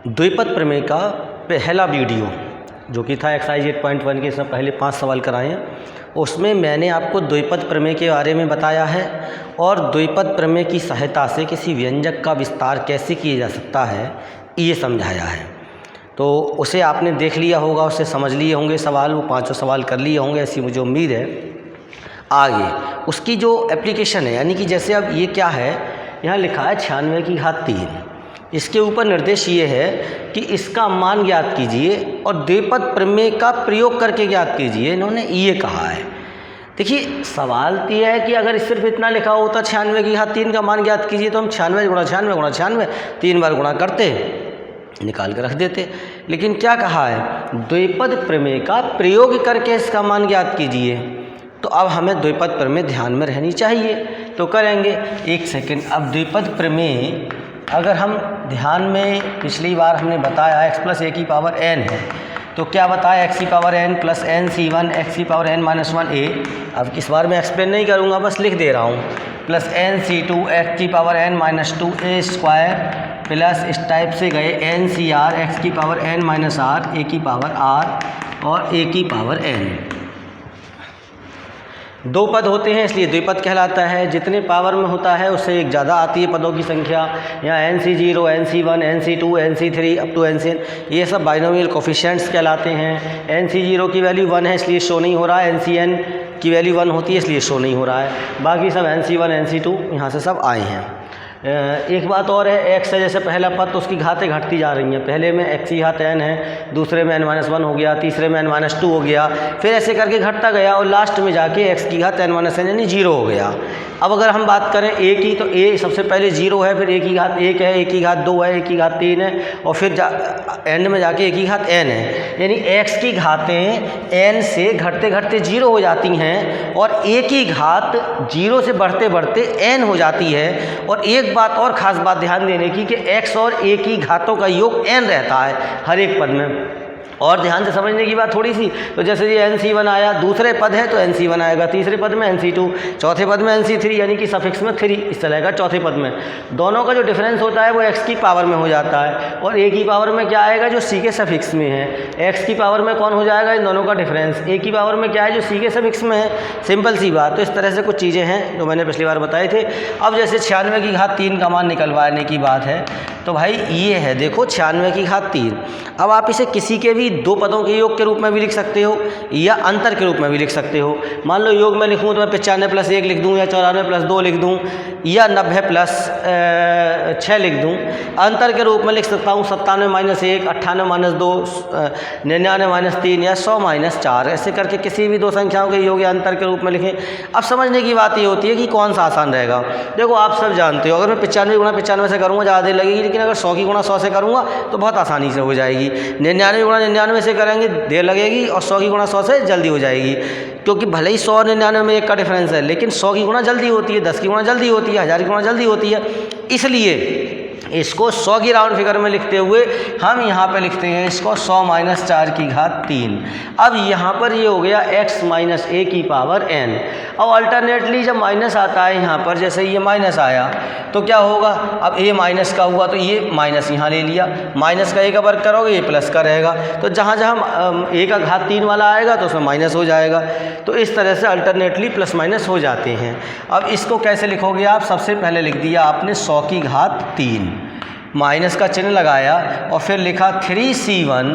द्विपद प्रमेय का पहला वीडियो जो कि था एक्सरसाइज 8.1 के, इसमें पहले 5 सवाल कराए हैं। उसमें मैंने आपको द्विपद प्रमेय के बारे में बताया है और द्विपद प्रमेय की सहायता से किसी व्यंजक का विस्तार कैसे किया जा सकता है ये समझाया है। तो उसे आपने देख लिया होगा, उससे समझ लिए होंगे सवाल, वो 5 सवाल कर लिए होंगे, ऐसी मुझे उम्मीद है। आगे उसकी जो एप्लीकेशन है, यानी कि जैसे अब ये क्या है, यहाँ लिखा है 96⁻3। इसके ऊपर निर्देश ये है कि इसका मान ज्ञात कीजिए और द्विपद प्रमेय का प्रयोग करके ज्ञात कीजिए, इन्होंने ये कहा है। देखिए सवाल तो यह है कि अगर सिर्फ इतना लिखा होता 96⁻3 का मान ज्ञात कीजिए तो हम 96 × 96 × 96 3 बार गुणा करते, निकाल के रख देते। लेकिन क्या कहा है, द्विपद प्रमेय का प्रयोग करके इसका मान ज्ञात कीजिए। तो अब हमें द्विपद प्रमेय ध्यान में रहनी चाहिए, तो करेंगे। एक सेकंड, अब द्विपद प्रमेय अगर हम ध्यान में, पिछली बार हमने बताया x + a⁴n है, तो क्या बताया x⁴n + n⁴1 x⁴n-1a। अब इस बार मैं एक्सप्लेन नहीं करूँगा, बस लिख दे रहा हूँ, + n⁴2 x⁴n-2a² प्लस इस टाइप से गए n⁴r x⁴n-r a⁴r और a⁴n। दो पद होते हैं इसलिए द्विपद कहलाता है। जितने पावर में होता है उससे एक ज़्यादा आती है पदों की संख्या। यहाँ nc0 nc1 nc2 nc3 up to nCn, ये सब बाइनोमियल कोफिशिएंट्स कहलाते हैं। nc0 की वैल्यू 1 है इसलिए शो नहीं हो रहा है, ncn की वैल्यू 1 होती है इसलिए शो नहीं हो रहा है। बाकी सब nc1 nc2 यहाँ से सब आए हैं। एक बात और है, x है जैसे पहला पद तो उसकी घातें घटती जा रही हैं। पहले में x⁻n है, दूसरे में n-1 हो गया, तीसरे में n-2 हो गया, फिर ऐसे करके घटता गया और लास्ट में जाके x⁻n-n यानी 0 हो गया। अब अगर हम बात करें a की, तो a सबसे पहले 0 है, फिर a⁻1 है, a⁻2 है, a⁻3 है और फिर एंड में जाके a⁻n है। यानी x की घातें n से घटते घटते 0 हो जाती हैं और a की घात 0 से बढ़ते बढ़ते n हो जाती है। और एक बात और ख़ास बात ध्यान देने की कि x और a की घातों का योग n रहता है हर एक पद में। और ध्यान से समझने की बात थोड़ी सी, तो जैसे ये nc1 आया, दूसरे पद है तो nc1 आएगा, तीसरे पद में nc2, चौथे पद में nc3, यानी कि सफिक्स में 3 इस तरह का चौथे पद में। दोनों का जो डिफरेंस होता है वो x की पावर में हो जाता है और a की पावर में क्या आएगा, जो c के सफिक्स में है। x की पावर में कौन हो जाएगा, इन दोनों का डिफरेंस। a की पावर में क्या है, जो c के सफिक्स में है। सिंपल सी बात। तो इस तरह से कुछ चीज़ें हैं जो मैंने पिछली बार बताए थे। अब जैसे 96⁻3 का मान निकलवाने की बात है, तो भाई ये है, देखो 96⁻3। अब आप इसे किसी के भी दो पदों के योग के रूप में भी लिख सकते हो या अंतर के रूप में भी लिख सकते हो। मान लो योग में लिखूँ तो मैं 95 + 1 लिख दूँ या 94 + 2 लिख दूँ या 90 + 6 लिख दूँ। अंतर के रूप में लिख सकता हूँ 97 - 1 98 - 2 99 - 3 या 100 - 4, ऐसे करके किसी भी दो संख्याओं के योग या अंतर के रूप में लिखें। अब समझने की बात ये होती है कि कौन सा आसान रहेगा। देखो आप सब जानते हो, अगर मैं 95 × 95 से करूँगा ज़्यादा देर लगेगी, लेकिन अगर 100 की गुणा 100 से करूँगा तो बहुत आसानी से हो जाएगी। 99 × 99 से करेंगे देर लगेगी और 100 की गुणा 100 से जल्दी हो जाएगी, क्योंकि भले ही 100 और 99 में 1 का डिफरेंस है, लेकिन 100 की गुणा जल्दी होती है, 10 की गुणा जल्दी होती है, 1000 की गुणा जल्दी होती है। इसलिए इसको 100 की राउंड फिगर में लिखते हुए हम यहाँ पे लिखते हैं इसको 100 - 4�3। अब यहाँ पर ये हो गया x - a⁴n। अब अल्टरनेटली जब माइनस आता है यहाँ पर, जैसे ये माइनस आया तो क्या होगा, अब a माइनस का हुआ तो ये माइनस यहाँ ले लिया, माइनस का a का वर्ग करोगे ये प्लस का रहेगा, तो जहाँ जहाँ a⁻3 वाला आएगा तो उसमें माइनस हो जाएगा। तो इस तरह से अल्टरनेटली प्लस माइनस हो जाते हैं। अब इसको कैसे लिखोगे आप, सबसे पहले लिख दिया आपने 100⁻3, माइनस का चिन्ह लगाया और फिर लिखा 3c1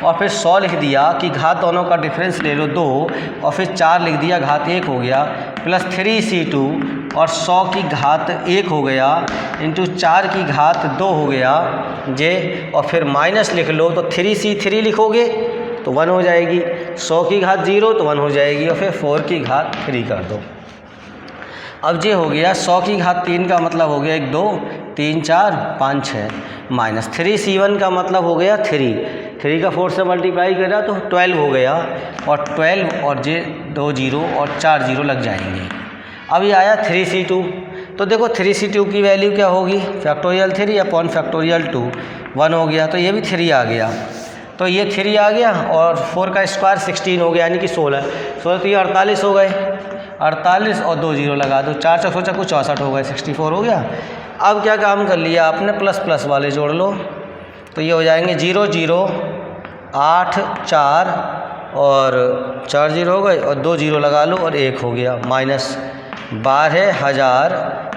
और फिर 100 लिख दिया कि घात दोनों का डिफरेंस ले लो 2 और फिर 4 लिख दिया, घात 1 हो गया, प्लस 3c2 और 100 की घात 1 हो गया इंटू 4 की घात 2 हो गया जे, और फिर माइनस लिख लो तो 3c3 लिखोगे तो 1 हो जाएगी, 100 की घात 0 तो 1 हो जाएगी और फिर 4 की घात 3 कर दो। अब ये हो गया 100 की घात 3 का मतलब हो गया 1 2 3 4 5 6 माइनस 3c1 का मतलब हो गया 3 का 4 से मल्टीप्लाई करा तो 12 हो गया और 12 और जे 2 0 और 4 0 लग जाएंगे। अब ये आया 3c2, तो देखो 3c2 की वैल्यू क्या होगी, फैक्टोरियल 3 अपॉन फैक्टोरियल 2, 1 हो गया, तो ये भी 3 आ गया, तो ये 3 आ गया और 4 का स्क्वायर 16 हो गया, यानी कि 16 तो ये 48 हो गए, 48 और 2 0 लगा दो, 4 4 64 64 हो गए, 64 हो गया। अब क्या काम कर लिया आपने, प्लस प्लस वाले जोड़ लो, तो ये हो जाएंगे 0 0 8 4 और 4 0 हो गए और 2 0 लगा लो और 1 हो गया माइनस 12,000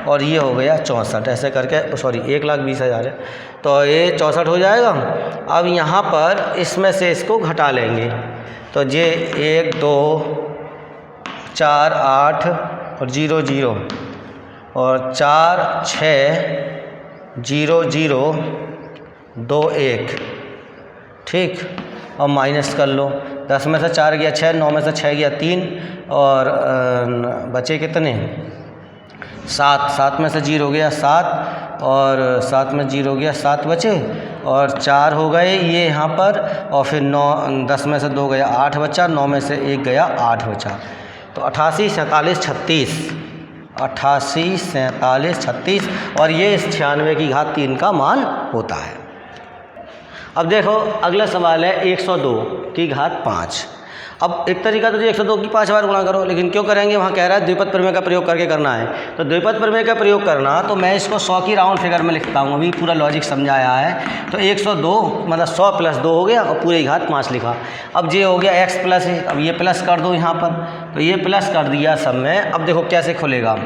और ये हो गया 64। ऐसे करके सॉरी 1,20,000 है तो ये 64 हो जाएगा। अब यहाँ पर इसमें से इसको घटा लेंगे तो ये 1 2 4 8 और 0 0 और 4 6 0 0 2 1 ठीक। और माइनस कर लो 10 में से 4 गया 6, 9 में से 6 गया 3 और बचे कितने 7, 7 में से 0 गया 7 और 7 में 0 गया 7 बचे और 4 हो गए ये यहाँ पर और फिर 9 10 में से 2 गया 8 बचा, 9 में से 1 गया 8 बचा। तो 88 47 36 88 47 36 और ये इस 96 की घात 3 का मान होता है। अब देखो अगला सवाल है 102 की घात 5। अब एक तरीका तो 102 की 5 बार गुणा करो, लेकिन क्यों करेंगे वहाँ कह रहा है द्विपद प्रमेय का प्रयोग करके करना है। तो द्विपद प्रमेय का प्रयोग करना तो मैं इसको 100 की राउंड फिगर में लिखता हूँ, अभी पूरा लॉजिक समझाया है। तो 102 मतलब 100 + 2 हो गया और पूरी घात 5 लिखा। अब ये हो गया x प्लस है, अब ये प्लस कर दो यहाँ पर, तो ये प्लस कर दिया सब में। अब देखो कैसे खुलेगा,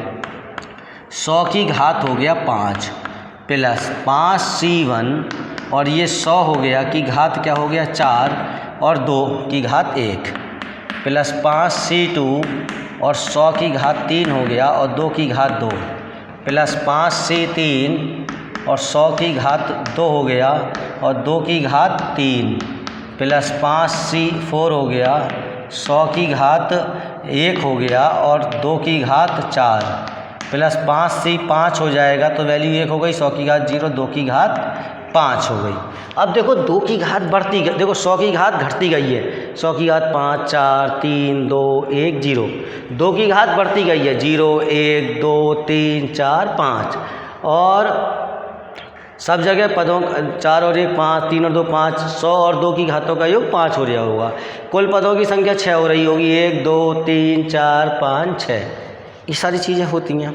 100 की घात हो गया 5 प्लस 5c1 और ये 100 हो गया की घात क्या हो गया 4 और 2 की घात 1 प्लस 5c2 और 100 की घात 3 हो गया और 2 की घात 2 प्लस 5c3 और 100 की घात 2 हो गया और 2 की घात 3 प्लस 5c4 हो गया 100 की घात 1 हो गया और 2 की घात 4 प्लस 5c5 हो जाएगा तो वैल्यू 1 हो गई, 100 की घात 0 2 की घात 5 हो गई। अब देखो 2 की घात बढ़ती गई, देखो 100 की घात घटती गई है, 100 की घात 5 4 3 2 1 0, 2 की घात बढ़ती गई है 0 1 2 3 4 5 और सब जगह पदों 4 और 1 5 3 और 2 5 100 और 2 की घातों का योग 5 हो रहा होगा। कुल पदों की संख्या 6 हो रही होगी, 1 2 3 4 5 6, ये सारी चीज़ें होती हैं।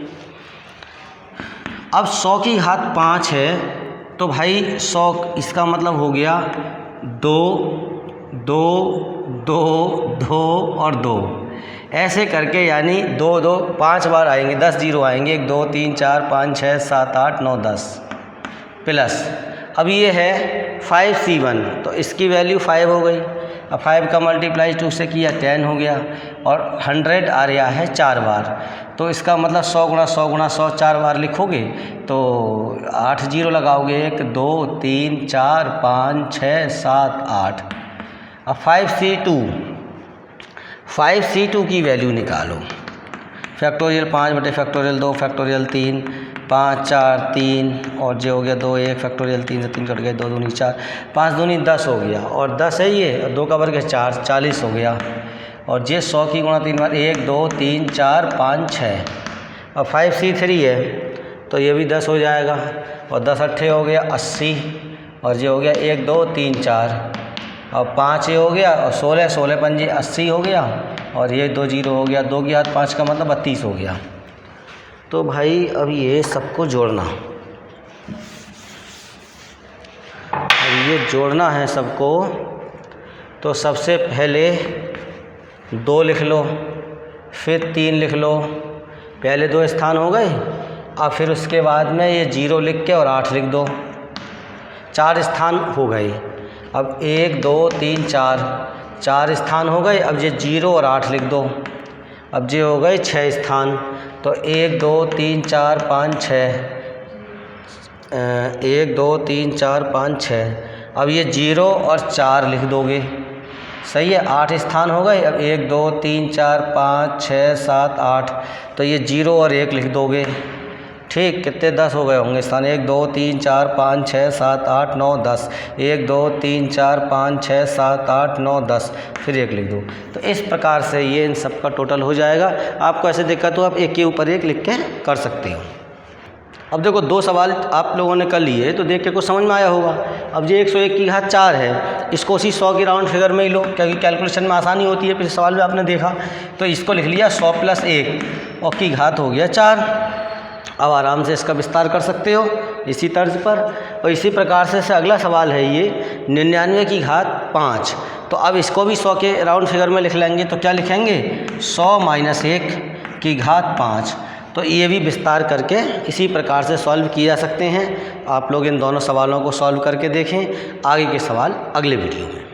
अब 100 की घात 5 है तो भाई 100 इसका मतलब हो गया 2 2 2 2 और 2 ऐसे करके, यानी 2 2 5 बार आएंगे, 10 0 आएंगे, 1 2 3 4 5 6 7 8 9 10 प्लस। अब ये है 5c1 तो इसकी वैल्यू 5 हो गई। अब 5 का मल्टीप्लाई 2 से किया 10 हो गया और 100 आ रहा है 4 बार, तो इसका मतलब 100 गुणा 100 गुणा 100 4 बार लिखोगे तो 8 0 लगाओगे, 1 2 3 4 5 6 7 8। अब 5c2 की वैल्यू निकालो, फैक्टोरियल 5 बटे फैक्टोरियल 2 फैक्टोरियल 3 5 4 3 और जो हो गया 2 1 फैक्टोरियल 3 से 3 कट गए 2 दूनी 4 5 दूनी 10 हो गया और 10 है ये और 2 का वर्ग है 4 40 हो गया और ये 100 की गुणा 3 बार 1 2 3 4 5 6। अब 5c3 है तो ये भी 10 हो जाएगा और 10 अट्ठे हो गया 80 और ये हो गया 1 2 3 4 और 5 ये हो गया और 16 16 पंजे 80 हो गया और ये 2 0 हो गया, 2 की घात 5 का मतलब 32 हो गया। तो भाई अब ये सबको जोड़ना, अब ये जोड़ना है सबको। तो सबसे पहले 2 लिख लो, फिर 3 लिख लो, पहले 2 स्थान हो गए। अब फिर उसके बाद में ये 0 लिख के और 8 लिख दो, 4 स्थान हो गए। अब 1 2 3 4 स्थान हो गए। अब ये 0 और 8 लिख दो, अब ये हो गए 6 स्थान। तो 1 2 3 4 5 6 1 2 3 4 5 6। अब ये 0 और 4 लिख दोगे, सही है, 8 स्थान हो गए। अब 1 2 3 4 5 6 7 8, तो ये 0 और 1 लिख दोगे, ठीक। कितने 10 हो गए होंगे स्थान, 1 2 3 4 5 6 7 8 9 10, 1 2 3 4 5 6 7 8 9 10, फिर 1 लिख दो। तो इस प्रकार से ये इन सब का टोटल हो जाएगा। आपको ऐसे दिक्कत हो आप एक के ऊपर एक लिख के कर सकते हो। अब देखो 2 सवाल आप लोगों ने कर लिए तो देख के कुछ समझ में आया होगा। अब ये 101 की घात 4 है, इसको उसी 100 की राउंड फिगर में ही लो क्योंकि कैलकुलेशन में आसानी होती है। फिर सवाल में आपने देखा तो इसको लिख लिया 100 + 1 और की घात हो गया 4। अब आराम से इसका विस्तार कर सकते हो। इसी तर्ज पर। और इसी प्रकार से अगला सवाल है ये 99 की घात 5। तो अब इसको भी 100 के राउंड फिगर में लिख लेंगे। तो क्या लिखेंगे 100 माइनस 1 की घात 5। तो ये भी विस्तार करके इसी प्रकार से सॉल्व किए जा सकते हैं। आप लोग इन दोनों सवालों को सॉल्व करके देखें। आगे के सवाल अगले वीडियो में।